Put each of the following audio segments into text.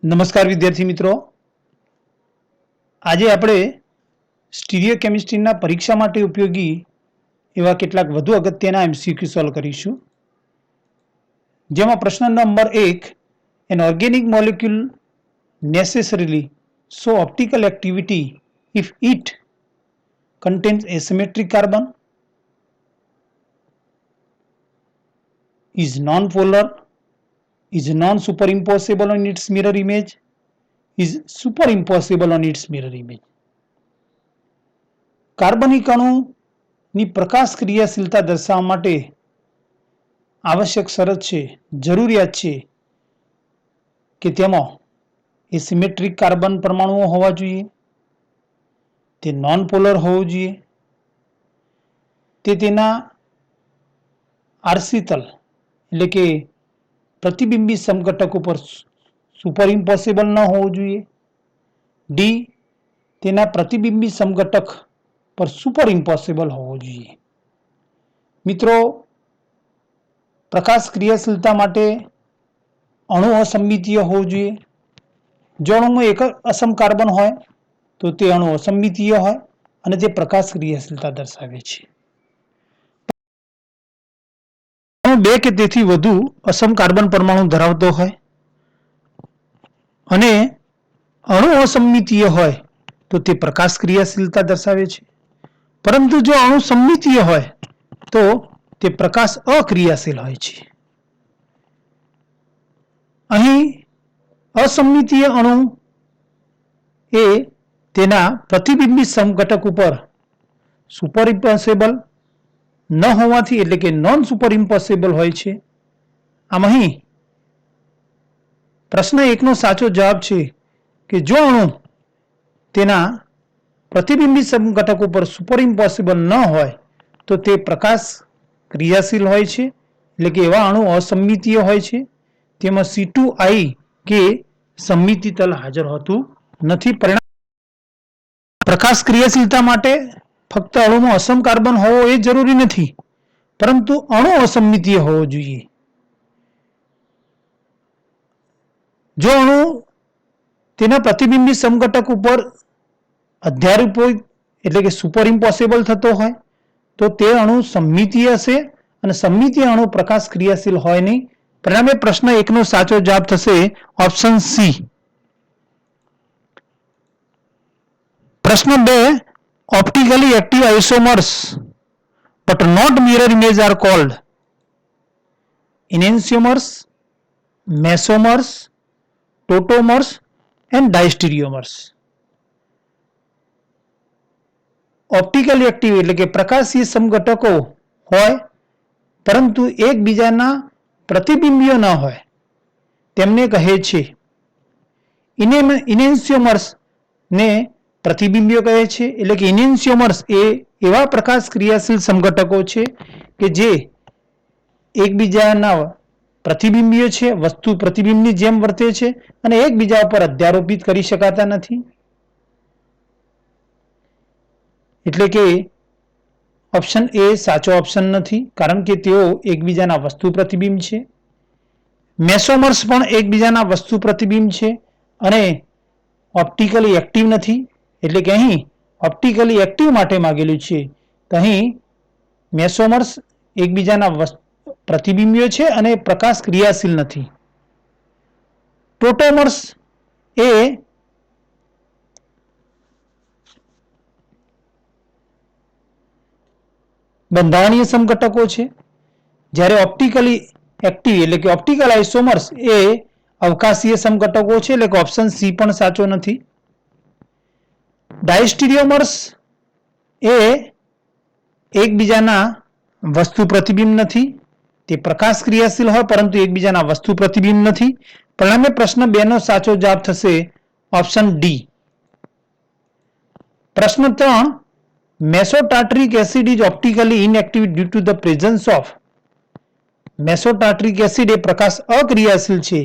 નમસ્કાર વિદ્યાર્થી મિત્રો, આજે આપણે સ્ટીરિયો કેમિસ્ટ્રીના પરીક્ષા માટે ઉપયોગી એવા કેટલાક વધુ અગત્યના MCQ સોલ્વ કરીશું. જેમાં પ્રશ્ન number 1, an organic molecule necessarily show optical activity if it contains asymmetric carbon, is non-polar, is non-superimposable on its mirror image, is superimposable on its mirror image. કાર્બનિક અણુની પ્રકાશ ક્રિયાશીલતા દર્શાવવા માટે આવશ્યક શરત છે, જરૂરિયાત છે કે તેમાં એસિમેટ્રિક કાર્બન પરમાણુઓ હોવા જોઈએ, તે નોન પોલર હોવું જોઈએ, તે તેના આર્સિતલ એટલે કે પ્રતિબિંબી સમઘટક ઉપર સુપર ઇમ્પોસિબલ ન હોવું જોઈએ, ડી તેના પ્રતિબિંબી સમઘટક પર સુપર ઇમ્પોસિબલ હોવો જોઈએ. મિત્રો, પ્રકાશ ક્રિયાશીલતા માટે અણુ અસંમિતીય હોવું જોઈએ. જો અણુમાં એક અસમ કાર્બન હોય તો તે અણુ અસંમિતીય હોય અને તે પ્રકાશ ક્રિયાશીલતા દર્શાવે છે. બે કે તેથી વધુ અસમ કાર્બન પરમાણુ ધરાવતો હોય અને અણુ અસંમિતીય હોય તો તે પ્રકાશ ક્રિયાશીલતા દર્શાવે છે. પરંતુ જો અણુ સમમિતીય હોય તો તે પ્રકાશ અક્રિયાશીલ હોય છે. અહીં અસંમિતીય અણુ એ તેના પ્રતિબિંબી સમઘટક ઉપર સુપર ઇમ્પોસિબલ ન હોવાથી એટલે કે નોન સુપર ઇમ્પોસિબલ હોય છે. આમ અહીં પ્રશ્ન 1નો સાચો જવાબ છે કે જો અણુ તેના પ્રતિબિંબી સમઘટક ઉપર સુપર ઇમ્પોસિબલ ન હોય તો તે પ્રકાશ ક્રિયાશીલ હોય છે, એટલે કે એવા અણુ અસંમિતીય હોય છે. તેમાં C2I કે સમમિતિ તલ હાજર હોતું નથી. પરિણામ પ્રકાશ ક્રિયાશીલતા માટે ફક્ત અણુમાં અસમ કાર્બન હોવો એ જરૂરી નથી, પરંતુ અણુ અસંમિતીય હોવો જોઈએ. જો અણુ તેના પ્રતિબિંબી સમઘટક ઉપર અધ્યારૂપ હોય એટલે કે સુપર ઇમ્પોસિબલ થતો હોય તો તે અણુ સમમિતીય હશે અને સમમિતીય અણુ પ્રકાશ ક્રિયાશીલ હોય નહીં. પરિણામે પ્રશ્ન 1નો સાચો જવાબ થશે ઓપ્શન સી. પ્રશ્ન 2, optically active isomers but not mirror image are called enantiomers, mesomers, tautomers and diastereomers. Optically active એટલે કે પ્રકાશીય સમઘટકો હોય પરંતુ એકબીજાના પ્રતિબિંબીઓ ન હોય તેમને કહે છે ઇનેન્સિયોમર્સ ને પ્રતિબિંબીઓ કહે છે. એટલે કે ઇનેન્સિયોમર્સ એ એવા પ્રકાશ ક્રિયાશીલ સમઘટકો છે કે જે એકબીજાના પ્રતિબિંબીઓ છે, વસ્તુ પ્રતિબિંબની જેમ વર્તે છે અને એકબીજા ઉપર અધ્યારોપિત કરી શકાતા નથી. એટલે કે ઓપ્શન એ સાચો ઓપ્શન નથી, કારણ કે તેઓ એકબીજાના વસ્તુ પ્રતિબિંબ છે. મેસોમર્સ પણ એકબીજાના વસ્તુ પ્રતિબિંબ છે અને ઓપ્ટિકલી એક્ટિવ નથી. એટલે કે અહીં ઓપ્ટિકલી એક્ટિવ માટે માંગેલું છે તો અહીં મેસોમર્સ એકબીજાના પ્રતિબિંબીઓ છે અને પ્રકાશ ક્રિયાશીલ નથી. ટોટોમર્સ એ બંધારણીય સમઘટકો છે, જ્યારે ઓપ્ટિકલી એક્ટિવ એટલે કે ઓપ્ટિકલ આઇસોમર્સ એ અવકાશીય સમઘટકો છે. એટલે કે ઓપ્શન સી પણ સાચો નથી. ડાયસ્ટીરિયોમર્સ એ એકબીજાના વસ્તુ પ્રતિબિંબ નથી, તે પ્રકાશ ક્રિયાશીલ હોય પરંતુ એકબીજાના વસ્તુ પ્રતિબિંબ નથી. પરિણામે પ્રશ્ન 2નો સાચો જવાબ થશે ઓપ્શન ડી. પ્રશ્ન 3, mesotartric acid is optically inactive due to the presence of mesotartric acid એ પ્રકાશ અક્રિયાશીલ છે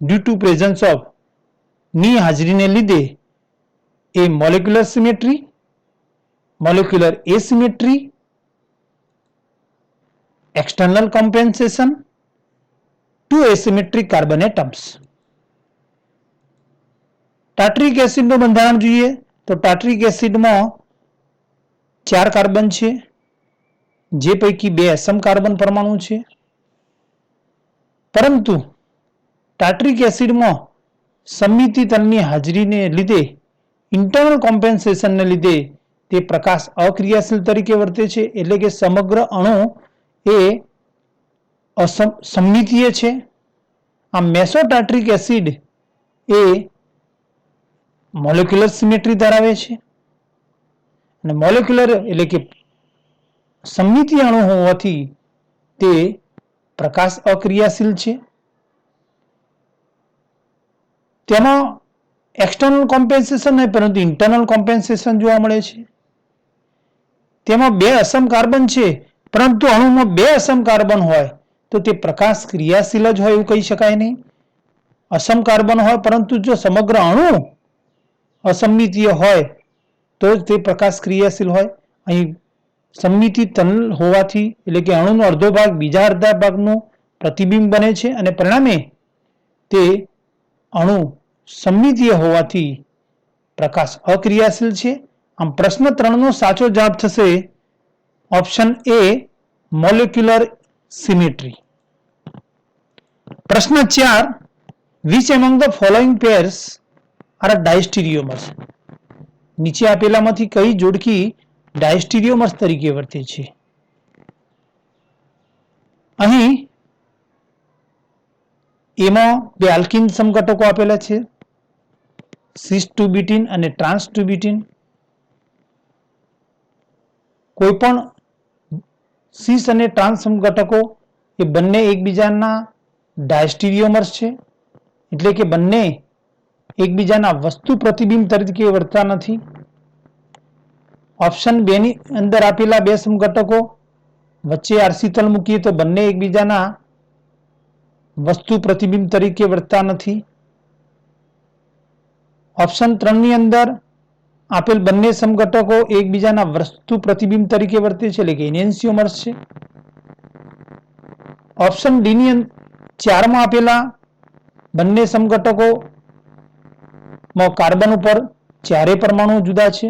due to presence of ની હાજરીને લીધે એ molecular symmetry, molecular asymmetry, external compensation, 2 asymmetric carbon atoms. Tartaric એસિડનું બંધારણ જોઈએ તો ટાર્ટરિક એસિડમાં 4 કાર્બન છે, જે પૈકી 2 અસમ કાર્બન પરમાણુ છે. પરંતુ ટાર્ટરિક એસિડમાં સમમિતિ તલની હાજરીને લીધે ઇન્ટરનલ કોમ્પેન્સેશનને લીધે તે પ્રકાશ અક્રિયાશીલ તરીકે વર્તે છે, એટલે કે સમગ્ર અણુ એ સમમિતીય છે. આ મેસોટાર્ટરિક એસિડ એ મોલેક્યુલર સિમેટ્રી ધરાવે છે, અને મોલેક્યુલર એટલે કે સમમિતીય અણુ હોવાથી તે પ્રકાશ અક્રિયાશીલ છે. તેમાં એક્સટર્નલ કોમ્પેન્સેશન નહીં પરંતુ ઇન્ટરનલ કોમ્પેન્સેશન જોવા મળે છે. તેમાં 2 અસમ કાર્બન છે, પરંતુ અણુમાં 2 અસમ કાર્બન હોય તો તે પ્રકાશ ક્રિયાશીલ જ હોય એવું કહી શકાય નહીં. અસમ કાર્બન હોય પરંતુ જો સમગ્ર અણુ અસમિતીય હોય તો જ તે પ્રકાશ ક્રિયાશીલ હોય. અહીં સમમિતિ તલ હોવાથી એટલે કે અણુનો અડધો ભાગ બીજા અડધા ભાગનું પ્રતિબિંબ બને છે, અને પરિણામે તે અણુ સમમિતીય હોવાથી પ્રકાશ અક્રિયાશીલ છે. આમ પ્રશ્ન 3 નો સાચો જવાબ થશે ઓપ્શન એ, મોલેક્યુલર સિમેટ્રી. પ્રશ્ન 4, which among the following pairs are diastereomers? નીચે આપેલામાંથી કઈ જોડકી ડાયસ્ટીરિયોમર્સ તરીકે વર્તે છે? અહીં એમાં 2 આલ્કીન સમઘટકો આપેલા છે, સિસ 2 બ્યુટીન અને ટ્રાન્સ 2 બ્યુટીન. કોઈપણ સિસ અને ટ્રાન્સ સમઘટકો એ બંને એકબીજાના ડાયસ્ટીરિયોમર્સ છે, એટલે કે બંને એકબીજાના વસ્તુ પ્રતિબિંબ તરીકે વર્તતા નથી. ઓપ્શન 2 ની અંદર આપેલા 2 સમઘટકો વચ્ચે આરસી તલ મૂકીએ તો બંને એકબીજાના વસ્તુ પ્રતિબિંબ તરીકે વર્તતા નથી. ઓપ્શન 3 ની અંદર આપેલ બંને સમઘટકો એકબીજાના વસ્તુ પ્રતિબિંબ તરીકે વર્તે છે, એટલે કે એનેન્સિયોમર્સ છે. ઓપ્શન ડી ની 4 માં આપેલા બંને સમઘટકો કાર્બન ઉપર 4 પરમાણુ જુદા છે,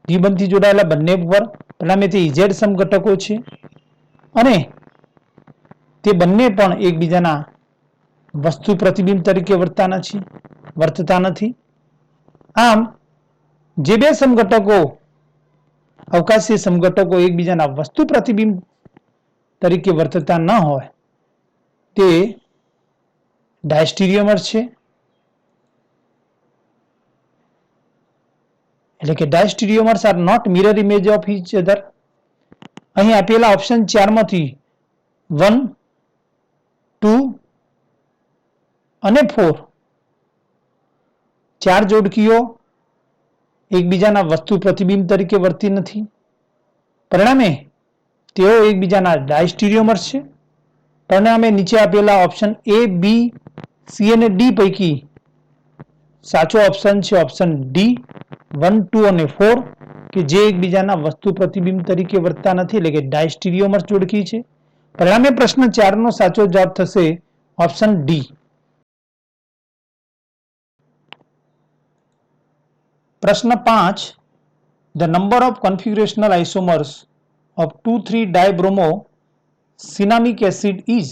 દ્વિબંધથી જોડાયેલા બંને ઉપર, પરિણામે તે ઇઝેડ સમઘટકો છે, અને તે બંને પણ એકબીજાના વસ્તુ પ્રતિબિંબ તરીકે વર્તતા નથી. આમ જે 2 સમઘટકો અવકાશીય સમઘટકો એકબીજાના વસ્તુ પ્રતિબિંબ તરીકે વર્તતા ન હોય તે ડાયસ્ટીરિયોમર છે. એટલે કે diastereomers are not mirror image of each other. અહીં આપેલા ઓપ્શન 4 માંથી 1, 2 અને 4 4 જોડકીઓ એકબીજાના વસ્તુ પ્રતિબિંબ તરીકે વર્તી નથી, પરિણામે તેઓ એકબીજાના ડાયસ્ટીરિયોમર્સ છે. પરિણામે નીચે આપેલા ઓપ્શન એ, બી, સી અને ડી પૈકી સાચો ઓપ્શન છે ઓપ્શન ડી, 1, 2 અને 4, કે જે એકબીજાના વસ્તુ પ્રતિબિંબ તરીકે વર્તતા નથી, એટલે કે ડાયસ્ટીરિયોમર્સ જોડકી છે. પરિણામે પ્રશ્ન 4 નો સાચો જવાબ થશે ઓપ્શન ડી. પ્રશ્ન 5, the number of configurational isomers of 2,3-dibromo cinnamic acid is.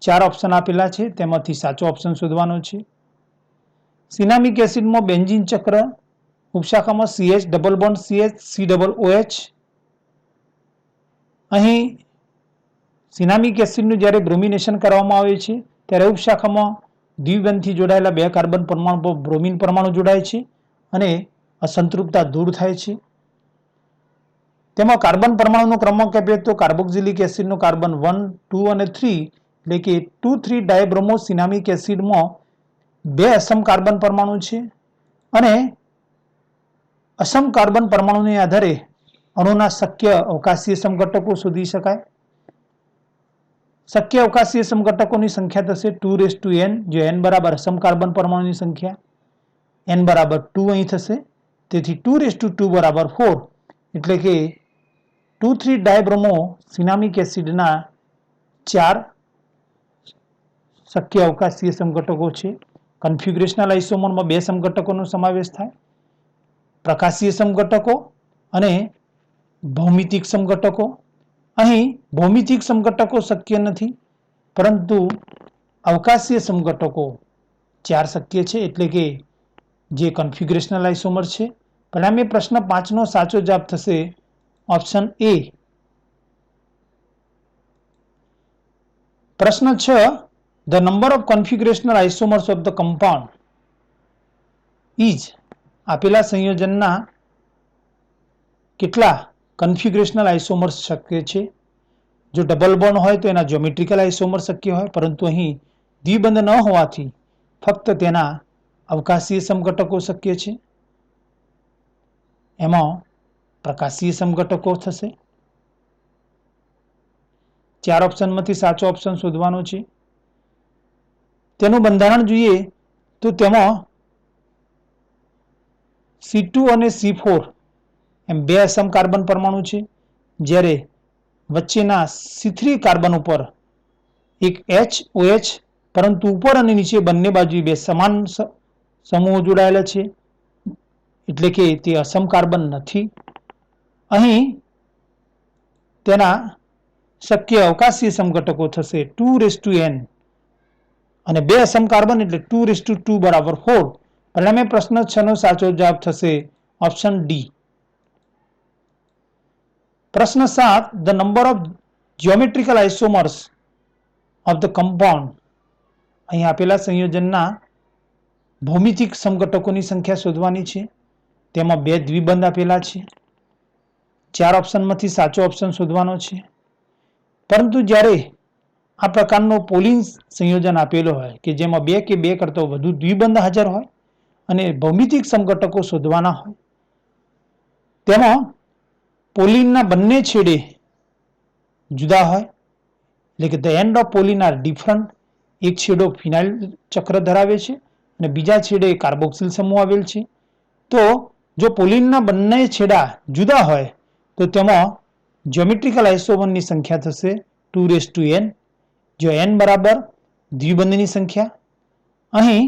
4 option આપેલા છે, તેમાંથી સાચો ઓપ્શન શોધવાનો છે. સિનામિક એસિડમાં બેન્ઝીન ચક્ર, ઉપશાખામાં CH double bond CH COOH. અહીં સિનામિક એસિડનું જ્યારે બ્રોમિનેશન કરવામાં આવે છે ત્યારે ઉપશાખામાં દ્વિબંધથી જોડાયેલા 2 કાર્બન પરમાણુ પર બ્રોમિન પરમાણુ જોડાય છે અને અસંતૃપ્તતા દૂર થાય છે. તેમાં કાર્બન પરમાણુનો ક્રમાંક આપીએ તો કાર્બોક્સિલિક એસિડનો કાર્બન 1, 2 અને 3, એટલે કે 2,3-ડાયબ્રોમો સિનામિક એસિડમાં 2 અસમ કાર્બન પરમાણુ છે, અને અસમ કાર્બન પરમાણુને આધારે અણુના શક્ય અવકાશીય સમઘટકો શોધી શકાય. શક્ય અવકાશીય સમઘટકોની સંખ્યા થશે 2n, જે n બરાબર અસમ કાર્બન પરમાણુની સંખ્યા, n બરાબર 2 અહીં થશે, તેથી 2 બરાબર 4, એટલે કે 2,3-ડાયબ્રોમો સિનામિક એસિડના 4 શક્ય અવકાશીય સમઘટકો છે. કન્ફિગ્યુરેશનલ આઇસોમરમાં બે સમઘટકોનો સમાવેશ થાય, પ્રકાશીય સમઘટકો અને ભૌમિતિક સમઘટકો. અહીં ભૌમિતિક સમઘટકો શક્ય નથી, પરંતુ અવકાશીય સમઘટકો 4 શક્ય છે, એટલે કે જે કન્ફિગ્યુરેશનલ આઇસોમર છે. પરિણામે પ્રશ્ન 5 નો સાચો જવાબ થશે ઓપ્શન એ. પ્રશ્ન 6, the number of configurational isomers of the compound is, આપેલા સંયોજનના કેટલા કન્ફિગ્યુરેશનલ આઇસોમર્સ શક્ય છે? જો ડબલ બોન્ડ હોય તો એના જ્યોમેટ્રિકલ આઇસોમર શક્ય હોય, પરંતુ અહીં દ્વિબંધ ન હોવાથી ફક્ત તેના અવકાશીય સમઘટકો શક્ય છે. એમાં પ્રકાશીય સમઘટકો થશે. 4 ઓપ્શનમાંથી સાચો ઓપ્શન શોધવાનો છે. તેનું બંધારણ જોઈએ તો તેમાં C2 અને C4 એમ બે અસમ કાર્બન પરમાણુ છે, જ્યારે વચ્ચેના C3 કાર્બન ઉપર એક HOH, પરંતુ ઉપર અને નીચે બંને બાજુ બે સમાન સમૂહો જોડાયેલા છે, એટલે કે તે અસમ કાર્બન નથી. અહીં તેના શક્ય અવકાશીય સમઘટકો થશે 2n અને બે અસમ કાર્બન એટલે 2 બરાબર 4. પરિણામે પ્રશ્ન 6 નો સાચો જવાબ થશે ઓપ્શન ડી. પ્રશ્ન 7, the number of geometrical isomers of the compound, અહીં આપેલા સંયોજનના ભૌમિતિક સમઘટકોની સંખ્યા શોધવાની છે. તેમાં બે દ્વિબંધ આપેલા છે. 4 ઓપ્શનમાંથી સાચો ઓપ્શન શોધવાનો છે. પરંતુ જ્યારે આ પ્રકારનો પોલિન સંયોજન આપેલો હોય કે જેમાં બે કે બે કરતા વધુ દ્વિબંધ હાજર હોય અને ભૌમિતિક સમઘટકો શોધવાના હોય, તેમાં પોલિનના બંને છેડે જુદા હોય, એટલે કે the end of polyene are different. એક છેડો ફિનાઇલ ચક્ર ધરાવે છે અને બીજા છેડે કાર્બોક્સિલ સમૂહ આવેલ છે. તો જો પોલિનના બંને છેડા જુદા હોય તો તેમાં જ્યોમેટ્રિકલ આઇસોમરની સંખ્યા થશે 2n. જો n બરાબર દ્વિબંધની સંખ્યા, અહીં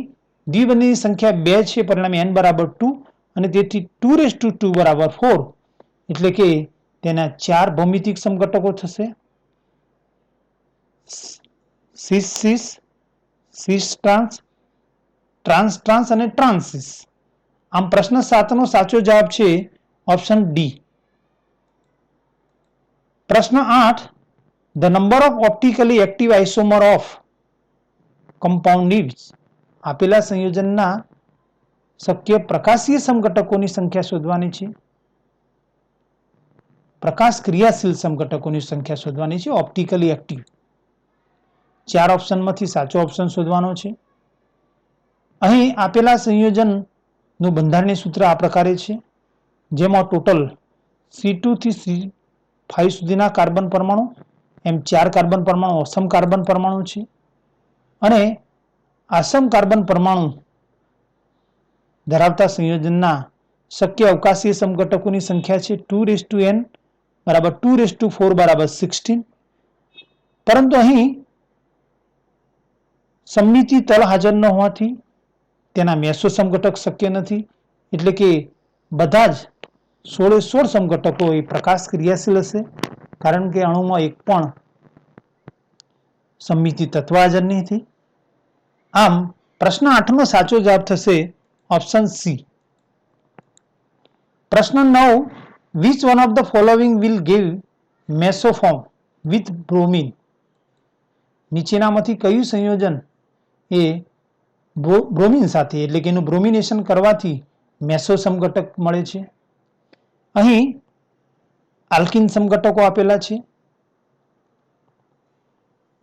દ્વિબંધની સંખ્યા 2 છે, પરિણામે n બરાબર 2 અને તેથી 2 બરાબર 4, એટલે કે તેના 4 ભૌમિતિક સમઘટકો થશે. સિસ, સિસ ટ્રાન્સ, ટ્રાન્સ ટ્રાન્સ અને ટ્રાન્સિસ. આમ પ્રશ્ન 7 નો સાચો જવાબ છે ઓપ્શન ડી. પ્રશ્ન 8, the number of optically active isomer of compound is, આપેલા સંયોજનના શક્ય પ્રકાશીય સમઘટકોની સંખ્યા શોધવાની છે. પ્રકાશ ક્રિયાશીલ સમઘટકોની સંખ્યા શોધવાની છે, ઓપ્ટિકલી એક્ટિવ. 4 ઓપ્શનમાંથી સાચો ઓપ્શન શોધવાનો છે. અહીં આપેલા સંયોજનનું બંધારણીય સૂત્ર આ પ્રકારે છે, જેમાં ટોટલ C2 થી C5 સુધીના કાર્બન પરમાણુ, એમ 4 કાર્બન પરમાણુ અસમ કાર્બન પરમાણુ છે, અને અસમ કાર્બન પરમાણુ ધરાવતા સંયોજનના શક્ય અવકાશીય સમઘટકોની સંખ્યા છે 2n બરાબર 2 બરાબર 16. પરંતુ અહીં સમમિતિ તલ હાજર ન હોવાથી તેના મેસો સમઘટક શક્ય નથી, એટલે કે બધા જ 16 સમઘટકો એ પ્રકાશ ક્રિયાશીલ હશે, કારણ કે અણુમાં એક પણ સમમિતિ તત્વ હાજર નથી. આમ પ્રશ્ન 8 નો સાચો જવાબ થશે ઓપ્શન સી. પ્રશ્ન 9, which one of the following will give mesoform with bromine, નીચેનામાંથી કયું સંયોજન એ બ્રોમિન સાથે, એટલે કે એનું બ્રોમિનેશન કરવાથી મેસો સમઘટક મળે છે? અહીં આલ્કિન સમઘટકો આપેલા છે.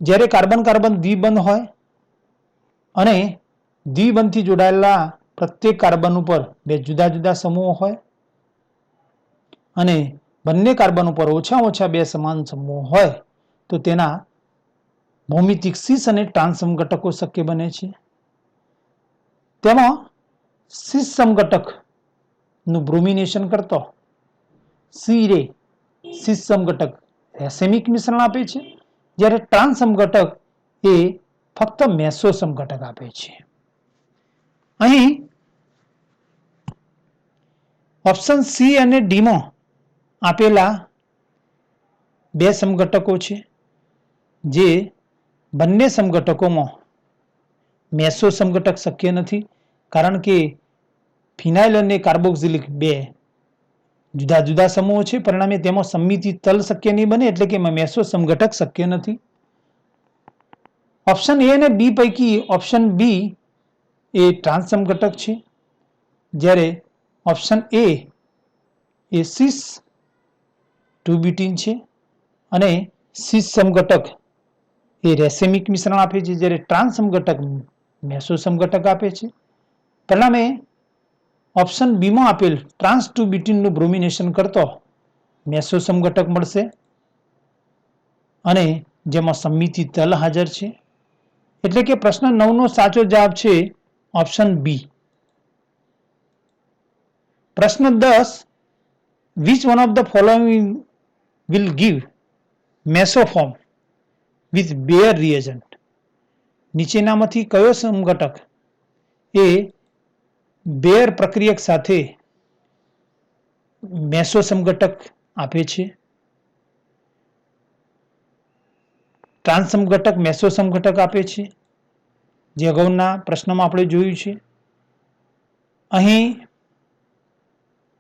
જ્યારે કાર્બન કાર્બન દ્વિબંધ હોય અને દ્વિબંધથી જોડાયેલા પ્રત્યેક કાર્બન ઉપર બે જુદા જુદા સમૂહો હોય અને બંને કાર્બન ઉપર ઓછામાં ઓછા બે સમાન સમૂહો હોય, તો તેના ભૌમિતિક સિસ અને ટ્રાન્સ સમઘટકો શક્ય બને છે. તેમાં સિસ સમઘટકનું બ્રોમિનેશન કરતો સી રે સિસ સમઘટક રેસેમિક મિશ્રણ આપે છે, જ્યારે ટ્રાન્સ સમઘટક એ ફક્ત મેસોસમ ઘટક આપે છે. અહીં ઓપ્શન સી અને ડી માં આપેલા બે સમઘટકો છે, જે બંને સમઘટકોમાં મેસો સમઘટક શક્ય નથી, કારણ કે ફિનાઇલ અને કાર્બોક્સિલિક બે જુદા જુદા સમૂહો છે. પરિણામે તેમાં સમમિતિ તલ શક્ય નહીં બને, એટલે કે મેસો સમઘટક શક્ય નથી. ઓપ્શન એ અને બી પૈકી ઓપ્શન બી એ ટ્રાન્સ સમઘટક છે, જ્યારે ઓપ્શન એ સિસ 2-બ્યુટીન છે અને સિસ સમઘટક એ રેસેમિક મિશ્રણ આપે છે, જ્યારે ટ્રાન્સ સમઘટક મેસો સમઘટક આપે છે. પરિણામે ઓપ્શન બી માં આપેલ ટ્રાન્સ 2-બ્યુટીનનું બ્રોમિનેશન કરતો મેસો સમઘટક મળશે અને જેમાં સમમિતિ તલ હાજર છે. એટલે કે પ્રશ્ન 9 નો સાચો જવાબ છે ઓપ્શન બી. પ્રશ્ન 10, which one of the following will give mesoform with Bayer reagent? નીચેનામાંથી કયો સમઘટક એ બેયર પ્રક્રિયક સાથે મેસો સમઘટક આપે છે? ટ્રાન્સ સમઘટક મેસો સમઘટક આપે છે, જે અગાઉના પ્રશ્નમાં આપણે જોયું છે. અહીં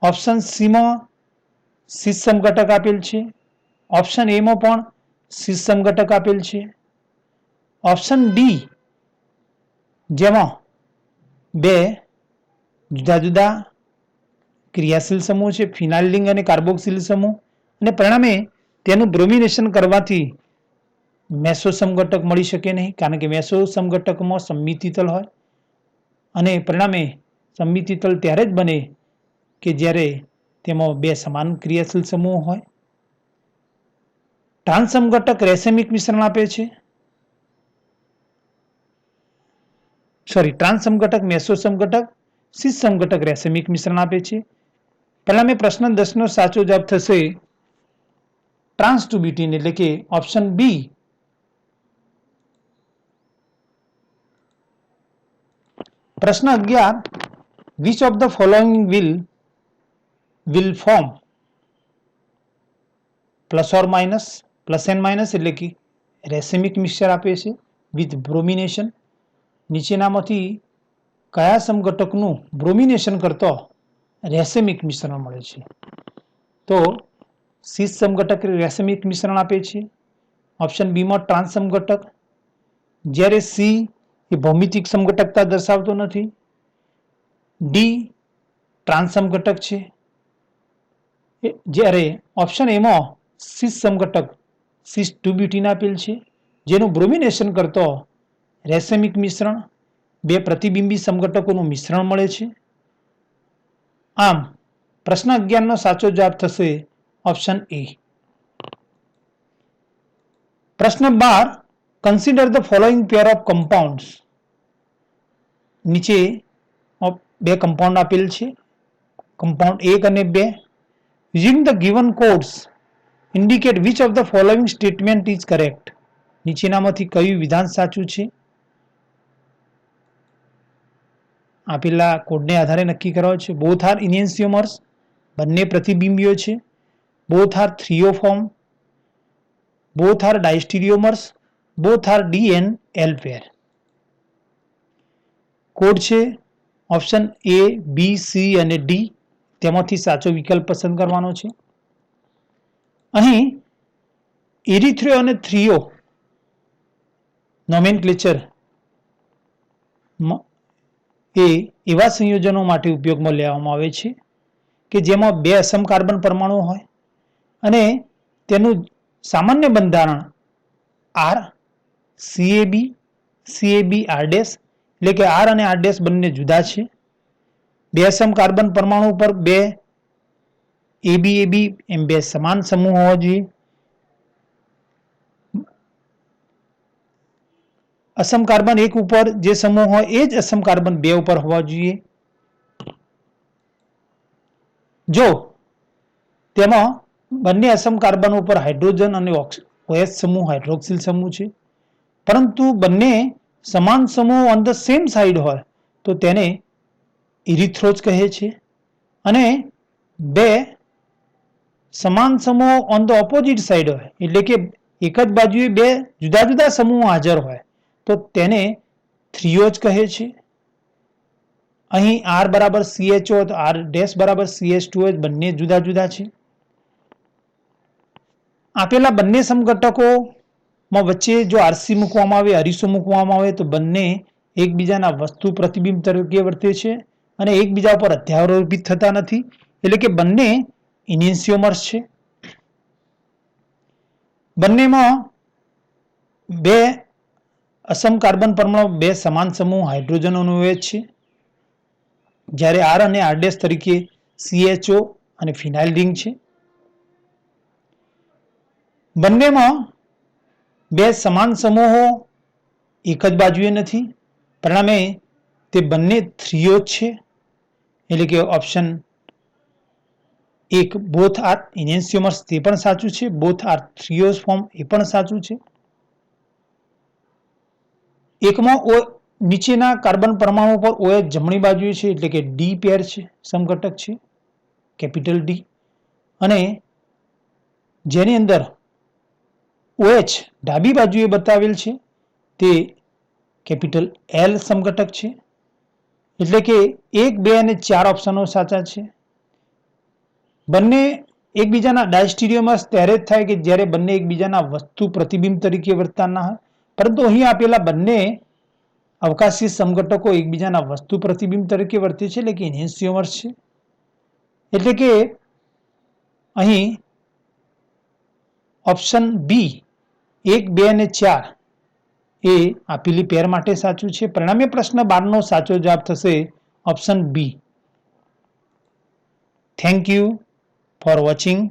ઓપ્શન સી માં સિસ સમઘટક આપેલ છે, ઓપ્શન એ માં પણ સિસ સમઘટક આપેલ છે, ઓપ્શન ડી જેમાં બે જુદા જુદા ક્રિયાશીલ સમૂહ છે, ફિનાઇલ રિંગ અને કાર્બોક્સિલ સમૂહ, અને પરિણામે તેનું બ્રોમિનેશન કરવાથી મેસો સમઘટક મળી શકે નહીં, કારણ કે મેસો સમઘટકમાં સમમિતિ તલ હોય અને પરિણામે સમમિતિ તલ ત્યારે જ બને કે જ્યારે તેમાં બે સમાન ક્રિયાશીલ સમૂહ હોય. ટ્રાન્સ સમઘટક રેસેમિક મિશ્રણ આપે છે, ટ્રાન્સ સમઘટક મેસો સમઘટક, સિસ સમઘટક રેસેમિક મિશ્રણ આપે છે. પરિણામે પ્રશ્ન 10 નો સાચો જવાબ થશે ટ્રાન્સ 2-બ્યુટીન, એટલે કે ઓપ્શન બી. પ્રશ્ન 11, which of the following will form plus or minus, plus and minus, એટલે કે રેસેમિક મિક્સચર આપે છે વિથ બ્રોમિનેશન. નીચેનામાંથી કયા સમઘટકનું બ્રોમિનેશન કરતો રેસેમિક મિશ્રણ મળે છે? તો સિસ સમઘટક રેસેમિક મિશ્રણ આપે છે, ઓપ્શન બી માં ટ્રાન્સ સમઘટક, જ્યારે સી એ ભૌમિતિક સમઘટકતા દર્શાવતો નથી, ડી ટ્રાન્સ સમઘટક છે, જ્યારે ઓપ્શન એમાં સિસ સમઘટક સિસ 2-બ્યુટીન આપેલ છે, જેનું બ્રોમિનેશન કરતો રેસેમિક મિશ્રણ બે પ્રતિબિંબી સમઘટકોનું મિશ્રણ મળે છે. આમ પ્રશ્ન 11 નો સાચો જવાબ થશે ઓપ્શન એ. પ્રશ્ન 12, consider the following pair of compounds. નીચે બે કમ્પાઉન્ડ આપેલ છે, કમ્પાઉન્ડ 1 અને 2. Using the given codes indicate which of the following statement is correct. નીચેનામાંથી કયું વિધાન સાચું છે? આપેલા કોડને આધારે નક્કી કરવા છે. બોથ આર ઇનેન્સિયોમર્સ, બંને પ્રતિબિંબીઓ છે. Both are threoform, both are diastereomers, both are D and L pair. Code છે ઓપ્શન એ, બી, સી અને ડી. તેમાંથી સાચો વિકલ્પ પસંદ કરવાનો છે. અહીં એરિથ્રિયો અને થ્રીઓ નોમેનક્લેચર એ એવા સંયોજનો માટે ઉપયોગમાં લેવામાં આવે છે કે જેમાં બે અસમ કાર્બન પરમાણુ હોય અને તેનું સામાન્ય બંધારણ આર સીએબી આર ડેશ, એટલે કે આર અને આર ડેશ બંને જુદા છે. બે અસમ કાર્બન પરમાણુ પર બે એબી એમ બે સમાન સમૂહ હોવા જોઈએ. અસમ કાર્બન 1 ઉપર જે સમૂહ હોય એ જ અસમ કાર્બન 2 ઉપર હોવા જોઈએ. જો તેમાં બંને અસમ કાર્બન ઉપર હાઇડ્રોજન અને OH સમૂહ હાઇડ્રોક્સિલ સમૂહ છે, પરંતુ બંને સમાન સમૂહો ઓન ધ સેમ સાઈડ હોય તો તેને ઇરિથ્રોજ કહે છે, અને બે સમાન સમૂહો ઓન ધ ઓપોઝિટ સાઈડ હોય એટલે કે એક જ બાજુએ બે જુદા જુદા સમૂહો હાજર હોય તો તેને થ્રીઓજ કહે છે. અહીં R બરાબર CHO તો R ડેશ બરાબર CH2 બંને જુદા જુદા છે. આપેલા બંને સમઘટકોમાં વચ્ચે જો RC મૂકવામાં આવે, અરીસો મૂકવામાં આવે તો બંને એકબીજાના વસ્તુ પ્રતિબિંબ તરીકે વર્તે છે અને એકબીજા પર અધ્યારોપિત થતા નથી, એટલે કે બંને ઇનેન્સિયોમર્સ છે. બંનેમાં બે અસમ કાર્બન પરમાણુ બે સમાન સમૂહ હાઇડ્રોજનોનો હોય છે, જ્યારે R અને R ડેશ તરીકે CHO અને ફિનાઇલ રિંગ છે. બંનેમાં બે સમાન સમૂહો એક જ બાજુએ નથી, પરિણામે તે બંને થ્રીઓજ છે, એટલે કે ઓપ્શન એક બોથ આર ઇનેન્સિયોમર્સ તે પણ સાચું છે, બોથ આર થ્રીઓઝ ફોર્મ એ પણ સાચું છે. એકમાં નીચેના કાર્બન પરમાણુ પર OH જમણી બાજુએ છે એટલે કે ડી પેર છે, સમઘટક છે કેપિટલ ડી, અને જેની અંદર OH ડાબી બાજુએ બતાવેલ છે તે કેપિટલ એલ સમઘટક છે. એટલે કે 1, 2 અને 4 ઓપ્શનો સાચા છે. બંને એકબીજાના ડાયસ્ટીરિયોમર્સ ત્યારે જ થાય કે જ્યારે બંને એકબીજાના વસ્તુ પ્રતિબિંબ તરીકે વર્તતા ના હોય, પરંતુ અહીં આપેલા બંને અવકાશી સમઘટકો એકબીજાના વસ્તુ પ્રતિબિંબ તરીકે વર્તે છે એટલે કે ઇનેન્સિયોમર્સ છે. એટલે કે અહીં ઓપ્શન બી 1, 2 અને 4 એ આપેલી પેર માટે સાચું છે. પરિણામે પ્રશ્ન 12 નો સાચો જવાબ થશે option B. Thank you for watching.